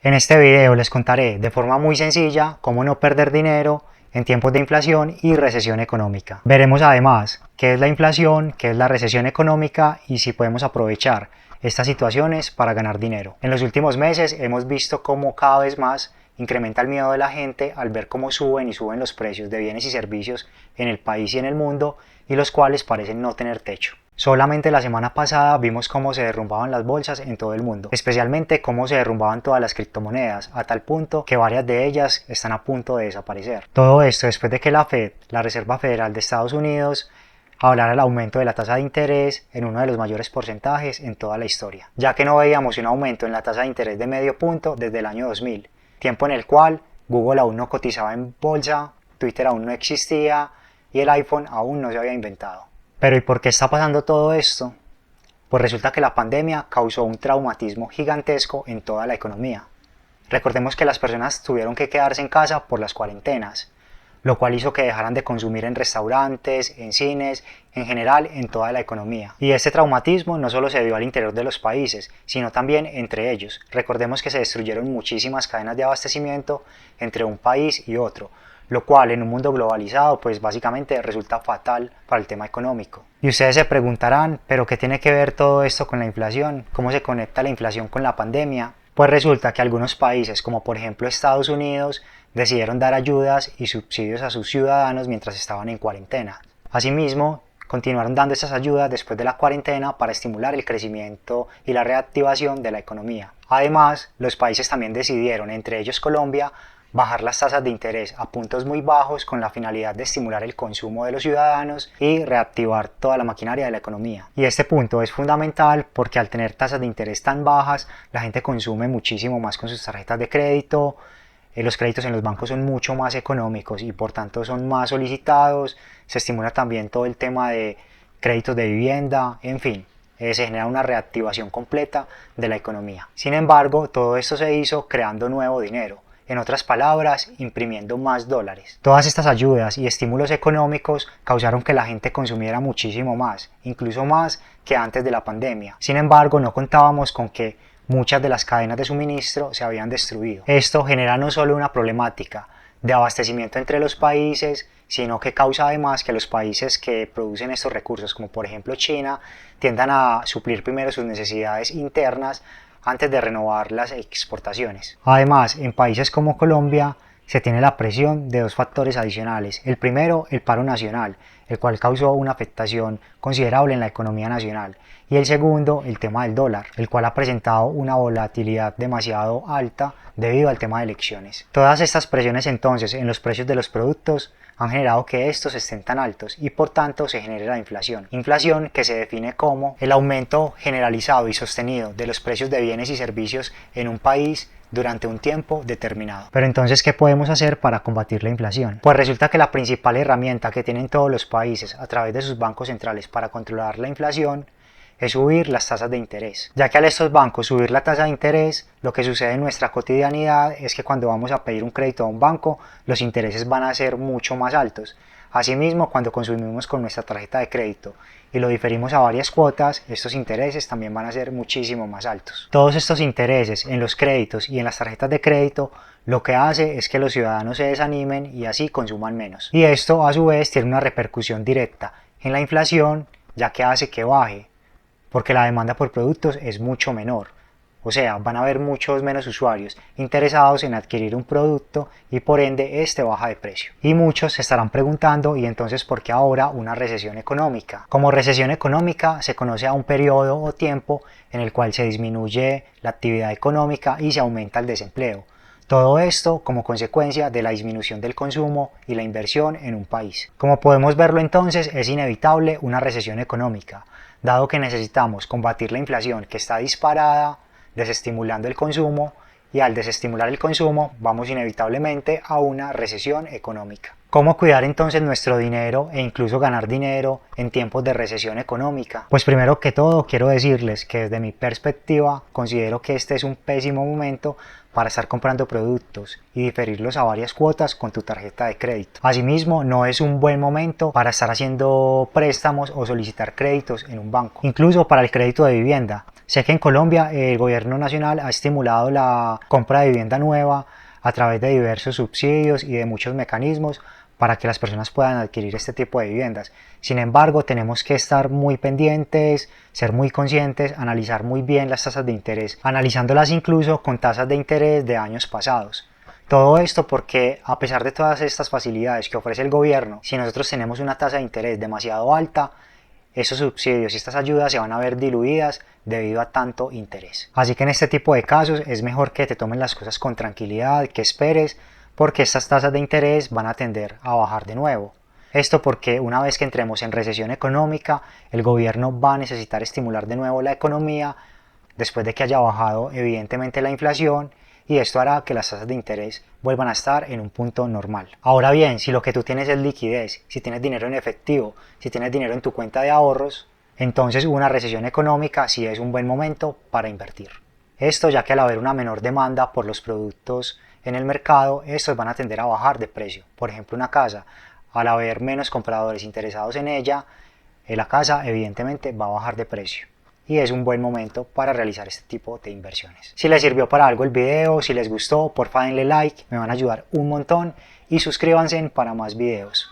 En este video les contaré de forma muy sencilla cómo no perder dinero en tiempos de inflación y recesión económica. Veremos además qué es la inflación, qué es la recesión económica y si podemos aprovechar estas situaciones para ganar dinero. En los últimos meses hemos visto cómo cada vez más incrementa el miedo de la gente al ver cómo suben los precios de bienes y servicios en el país y en el mundo, y los cuales parecen no tener techo. Solamente la semana pasada vimos cómo se derrumbaban las bolsas en todo el mundo, especialmente cómo se derrumbaban todas las criptomonedas, a tal punto que varias de ellas están a punto de desaparecer. Todo esto después de que la Fed, la Reserva Federal de Estados Unidos, hablara del aumento de la tasa de interés en uno de los mayores porcentajes en toda la historia, ya que no veíamos un aumento en la tasa de interés de medio punto desde el año 2000, tiempo en el cual Google aún no cotizaba en bolsa, Twitter aún no existía y el iPhone aún no se había inventado. Pero ¿y por qué está pasando todo esto? Pues resulta que la pandemia causó un traumatismo gigantesco en toda la economía. Recordemos que las personas tuvieron que quedarse en casa por las cuarentenas, lo cual hizo que dejaran de consumir en restaurantes, en cines, en general en toda la economía. Y este traumatismo no solo se dio al interior de los países, sino también entre ellos. Recordemos que se destruyeron muchísimas cadenas de abastecimiento entre un país y otro, lo cual en un mundo globalizado pues básicamente resulta fatal para el tema económico. Y ustedes se preguntarán, ¿pero qué tiene que ver todo esto con la inflación? ¿Cómo se conecta la inflación con la pandemia? Pues resulta que algunos países, como por ejemplo Estados Unidos, decidieron dar ayudas y subsidios a sus ciudadanos mientras estaban en cuarentena. Asimismo, continuaron dando esas ayudas después de la cuarentena para estimular el crecimiento y la reactivación de la economía. Además, los países también decidieron, entre ellos Colombia, bajar las tasas de interés a puntos muy bajos con la finalidad de estimular el consumo de los ciudadanos y reactivar toda la maquinaria de la economía. Y este punto es fundamental porque al tener tasas de interés tan bajas, la gente consume muchísimo más con sus tarjetas de crédito, los créditos en los bancos son mucho más económicos y por tanto son más solicitados, se estimula también todo el tema de créditos de vivienda, en fin. Se genera una reactivación completa de la economía. Sin embargo, todo esto se hizo creando nuevo dinero. En otras palabras, imprimiendo más dólares. Todas estas ayudas y estímulos económicos causaron que la gente consumiera muchísimo más, incluso más que antes de la pandemia. Sin embargo, no contábamos con que muchas de las cadenas de suministro se habían destruido. Esto genera no solo una problemática de abastecimiento entre los países, sino que causa además que los países que producen estos recursos, como por ejemplo China, tiendan a suplir primero sus necesidades internas antes de renovar las exportaciones. Además, en países como Colombia se tiene la presión de dos factores adicionales. El primero, el paro nacional, el cual causó una afectación considerable en la economía nacional. Y el segundo, el tema del dólar, el cual ha presentado una volatilidad demasiado alta debido al tema de elecciones. Todas estas presiones entonces en los precios de los productos han generado que estos estén tan altos y por tanto se genere la inflación. Inflación que se define como el aumento generalizado y sostenido de los precios de bienes y servicios en un país durante un tiempo determinado. Pero entonces, ¿qué podemos hacer para combatir la inflación? Pues resulta que la principal herramienta que tienen todos los países a través de sus bancos centrales para controlar la inflación es subir las tasas de interés, ya que al estos bancos subir la tasa de interés, lo que sucede en nuestra cotidianidad es que cuando vamos a pedir un crédito a un banco, los intereses van a ser mucho más altos. Asimismo, cuando consumimos con nuestra tarjeta de crédito y lo diferimos a varias cuotas, estos intereses también van a ser muchísimo más altos. Todos estos intereses en los créditos y en las tarjetas de crédito lo que hace es que los ciudadanos se desanimen y así consuman menos. Y esto a su vez tiene una repercusión directa en la inflación, ya que hace que baje, porque la demanda por productos es mucho menor. O sea, van a haber muchos menos usuarios interesados en adquirir un producto y por ende este baja de precio. Y muchos se estarán preguntando, ¿y entonces por qué ahora una recesión económica? Como recesión económica se conoce a un periodo o tiempo en el cual se disminuye la actividad económica y se aumenta el desempleo. Todo esto como consecuencia de la disminución del consumo y la inversión en un país. Como podemos verlo entonces, es inevitable una recesión económica, dado que necesitamos combatir la inflación que está disparada, desestimulando el consumo, y al desestimular el consumo vamos inevitablemente a una recesión económica. ¿Cómo cuidar entonces nuestro dinero e incluso ganar dinero en tiempos de recesión económica? Pues primero que todo quiero decirles que desde mi perspectiva considero que este es un pésimo momento para estar comprando productos y diferirlos a varias cuotas con tu tarjeta de crédito. Asimismo, no es un buen momento para estar haciendo préstamos o solicitar créditos en un banco. Incluso para el crédito de vivienda, Sé que en Colombia el gobierno nacional ha estimulado la compra de vivienda nueva a través de diversos subsidios y de muchos mecanismos para que las personas puedan adquirir este tipo de viviendas. Sin embargo, tenemos que estar muy pendientes, ser muy conscientes, analizar muy bien las tasas de interés, analizándolas incluso con tasas de interés de años pasados. Todo esto porque, a pesar de todas estas facilidades que ofrece el gobierno, si nosotros tenemos una tasa de interés demasiado alta, esos subsidios y estas ayudas se van a ver diluidas debido a tanto interés. Así que en este tipo de casos es mejor que te tomen las cosas con tranquilidad, que esperes, porque estas tasas de interés van a tender a bajar de nuevo. Esto porque una vez que entremos en recesión económica, el gobierno va a necesitar estimular de nuevo la economía después de que haya bajado evidentemente la inflación, y esto hará que las tasas de interés vuelvan a estar en un punto normal. Ahora bien, si lo que tú tienes es liquidez, si tienes dinero en efectivo, si tienes dinero en tu cuenta de ahorros, entonces una recesión económica sí es un buen momento para invertir. Esto ya que al haber una menor demanda por los productos en el mercado, estos van a tender a bajar de precio. Por ejemplo, una casa, al haber menos compradores interesados en ella, la casa evidentemente va a bajar de precio. Y es un buen momento para realizar este tipo de inversiones. Si les sirvió para algo el video, si les gustó, porfa denle like, me van a ayudar un montón y suscríbanse para más videos.